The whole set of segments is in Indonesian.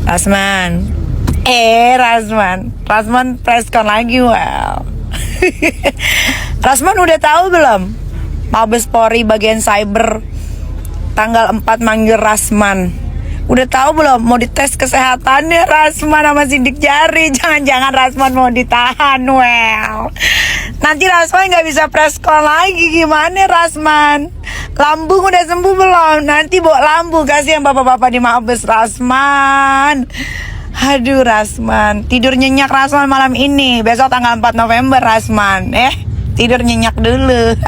Rasman. Rasman preskon lagi, wow. Rasman udah tahu belum? Mabes Polri bagian cyber tanggal 4 manggil Rasman. Udah tahu belum mau dites kesehatannya Rasman sama sidik jari? Jangan-jangan Rasman mau ditahan, well. Nanti Rasman nggak bisa preskon lagi, gimana Rasman? Lambung udah sembuh belum? Nanti bawa lambung, kasihan bapak-bapak di Mabes Rasman. Aduh Rasman, tidur nyenyak Rasman malam ini. Besok tanggal 4 November Rasman. Tidur nyenyak dulu.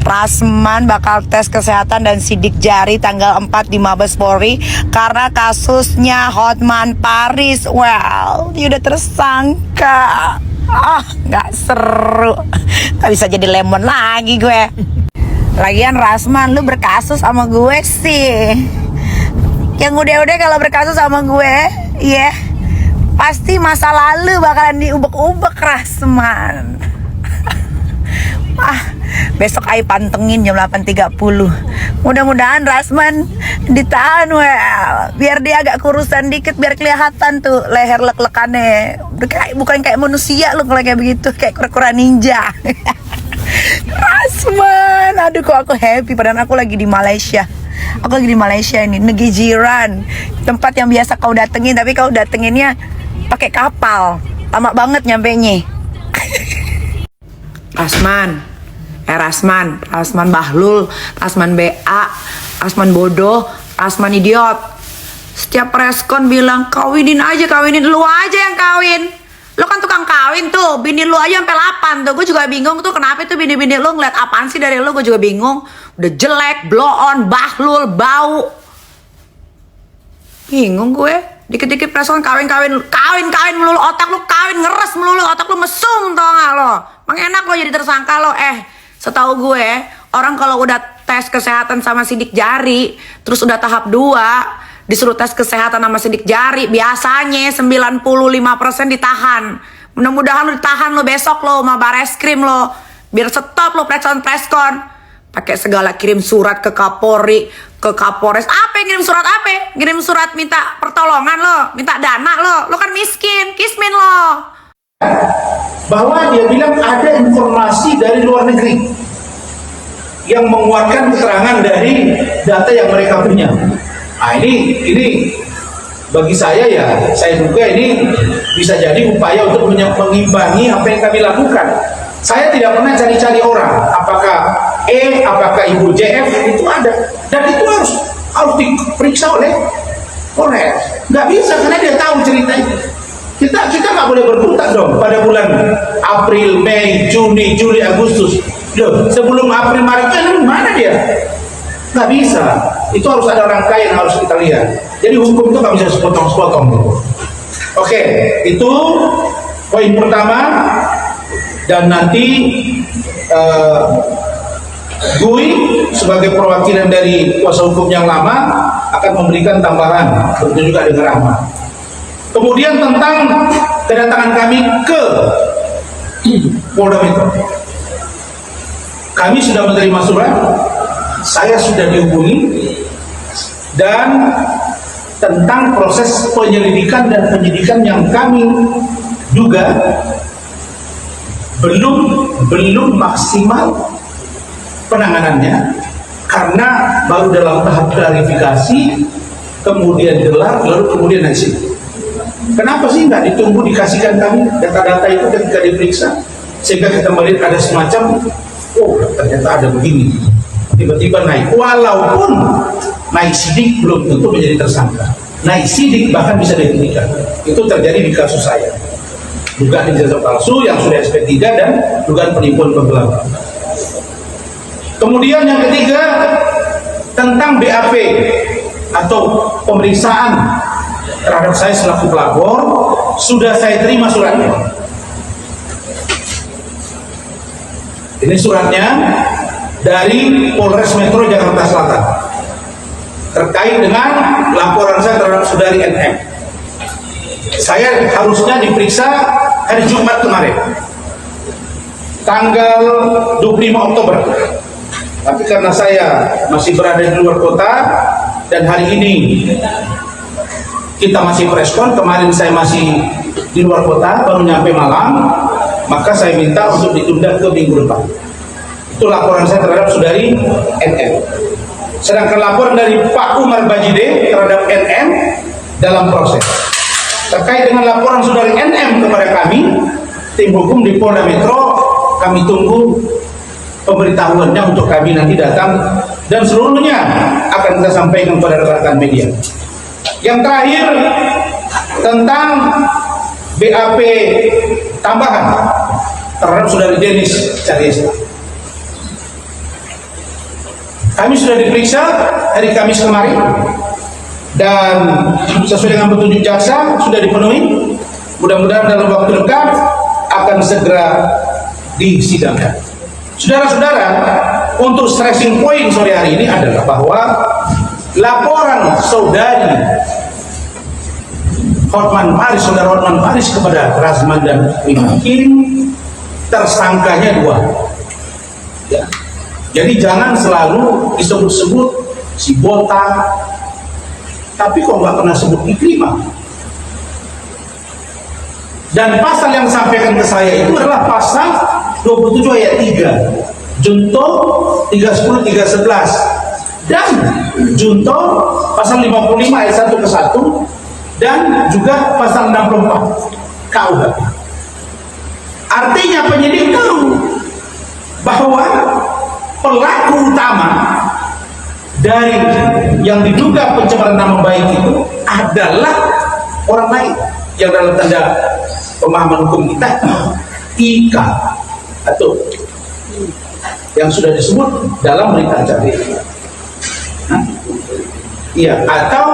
Rasman bakal tes kesehatan dan sidik jari tanggal 4 di Mabes Polri karena kasusnya Hotman Paris. Well, dia udah tersangka. Gak seru. Gak bisa jadi lemon lagi gue. Lagian Rasman, lu berkasus sama gue sih. Yang udah-udah kalau berkasus sama gue, pasti masa lalu bakalan diubek-ubek Rasman. Besok Ai pantengin jam 8.30. Mudah-mudahan Rasman ditahan, well. Biar dia agak kurusan dikit, biar kelihatan tuh leher lek-lekannya. Bukan kayak manusia lu kalau kayak begitu, kayak kura-kura ninja. Rasman, aduh kok aku happy padahal aku lagi di Malaysia. Aku lagi di Malaysia ini, negeri jiran. Tempat yang biasa kau datengin, tapi kau datenginnya pakai kapal. Lama banget nyampenya. Rasman Bahlul, Rasman BA, Rasman bodoh, Rasman idiot. Setiap preskon bilang kawinin lu aja yang kawin. Lu kan tukang kawin tuh, bini lu aja sampai 8 tuh. Gue juga bingung tuh kenapa itu bini-bini lu ngeliat apaan sih dari lu, gue juga bingung. Udah jelek, blow on, bahlul, bau. Bingung gue. Dikit-dikit preskon kawin melulu, otak lu kawin ngeres melulu, otak lu mesum tau gak lo. Emang enak lo jadi tersangka lo. Setahu gue, orang kalau udah tes kesehatan sama sidik jari, terus udah tahap 2, disuruh tes kesehatan sama sidik jari, biasanya 95% ditahan. Mudah-mudahan lo ditahan lo besok lo sama Bareskrim lo, biar stop lo preskon. Pakai segala kirim surat ke Kapolri, ke Kapolres. Ngirim surat apa? Ngirim surat minta pertolongan lo, minta dana lo kan miskin, kismin lo. Bahwa dia bilang ada informasi dari luar negeri yang menguatkan keterangan dari data yang mereka punya. Nah ini bagi saya saya duga ini bisa jadi upaya untuk mengimbangi apa yang kami lakukan. Saya tidak pernah cari-cari orang, apakah apakah Ibu JF itu ada, dan itu harus diperiksa oleh Polres. Nggak bisa karena dia tahu ceritanya. Kita nggak boleh berkutat dong pada bulan April, Mei, Juni, Juli, Agustus. Loh, sebelum April, Maret kan mana dia? Nggak bisa. Itu harus ada rangkaian yang harus kita lihat. Jadi hukum itu nggak bisa sepotong-sepotong gitu. Oke, itu poin pertama. Dan nanti Gui sebagai perwakilan dari kuasa hukum yang lama akan memberikan tambahan, tentu juga dengan Rahmat. Kemudian tentang kedatangan kami ke Polda Metro, kami sudah menerima surat, saya sudah dihubungi, dan tentang proses penyelidikan dan penyidikan yang kami juga belum maksimal penanganannya karena baru dalam tahap klarifikasi, kemudian gelar, lalu kemudian hasil. Kenapa sih nggak ditunggu dikasihkan kami data-data itu ketika diperiksa sehingga kita melihat ada semacam ternyata ada begini, tiba-tiba naik, walaupun naik sidik belum tentu menjadi tersangka, naik sidik bahkan bisa dihentikan. Itu terjadi di kasus saya, dugaan ijazah palsu yang sudah SP3 dan dugaan penipuan penggelapan. Kemudian yang ketiga tentang BAP atau pemeriksaan terhadap saya selaku pelapor, sudah saya terima suratnya. Ini suratnya dari Polres Metro Jakarta Selatan terkait dengan laporan saya terhadap saudari NM. Saya harusnya diperiksa hari Jumat kemarin, tanggal 25 Oktober. Tapi karena saya masih berada di luar kota dan hari ini kita masih preskon, kemarin saya masih di luar kota, baru nyampe Malang, maka saya minta untuk ditunda ke minggu depan. Itu laporan saya terhadap saudari NM. Sedangkan laporan dari Pak Umar Bajide terhadap NM dalam proses. Terkait dengan laporan saudari NM kepada kami, tim hukum di Polda Metro, kami tunggu pemberitahuannya untuk kami nanti datang, dan seluruhnya akan kita sampaikan kepada rekan-rekan media. Yang terakhir tentang BAP tambahan terhadap saudari Denis Cahyesta. Kami sudah diperiksa hari Kamis kemarin dan sesuai dengan petunjuk jaksa sudah dipenuhi. Mudah-mudahan dalam waktu dekat akan segera disidangkan. Saudara-saudara, untuk stressing point sore hari ini adalah bahwa laporan saudari saudara Hotman Paris kepada Rasman dan Imakin, tersangkanya 2. Ya. Jadi jangan selalu disebut-sebut si botak, tapi kok nggak pernah sebut Ikrimah. Dan pasal yang disampaikan ke saya itu adalah pasal 27 ayat 3, Junto 310 311, dan Junto pasal 55 ayat 1 ke 1, dan juga pasal 64 KUHP. Artinya penyidik tahu bahwa pelaku utama dari yang diduga pencemaran nama baik itu adalah orang lain yang dalam tanda pemahaman hukum kita IK atau yang sudah disebut dalam berita acara. Iya, atau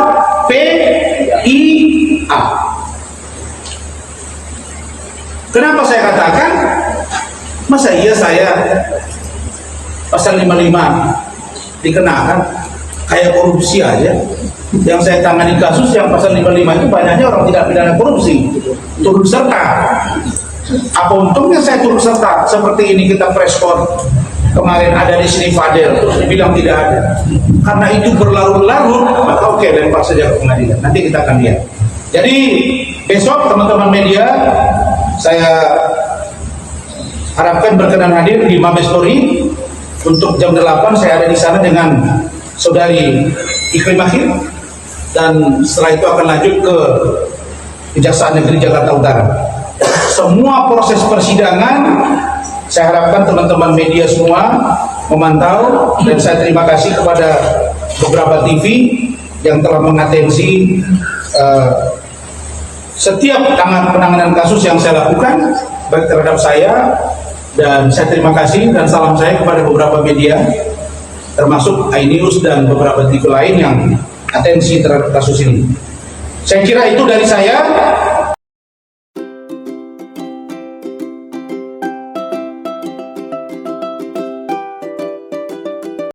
PIA. Kenapa saya katakan? Masa iya saya pasal 55 dikenakan kayak korupsi aja? Yang saya tangani kasus yang pasal 55 itu banyaknya orang tidak pidana korupsi, turut serta. Apa untungnya saya turut serta? Seperti ini kita preskon kemarin ada di sini Fadel, terus dibilang tidak ada. Karena itu berlarut-larut, maka oke, lempar saja ke pengadilan. Nanti kita akan lihat. Jadi besok teman-teman media saya harapkan berkenan hadir di Mabes Polri untuk jam 8. Saya ada di sana dengan saudari Ikrimah, dan setelah itu akan lanjut ke Kejaksaan Negeri Jakarta Utara. Semua proses persidangan saya harapkan teman-teman media semua memantau, dan saya terima kasih kepada beberapa TV yang telah mengatensi setiap penanganan kasus yang saya lakukan baik terhadap saya, dan saya terima kasih dan salam saya kepada beberapa media termasuk iNews dan beberapa TV lain yang atensi terhadap kasus ini. Saya kira itu dari saya.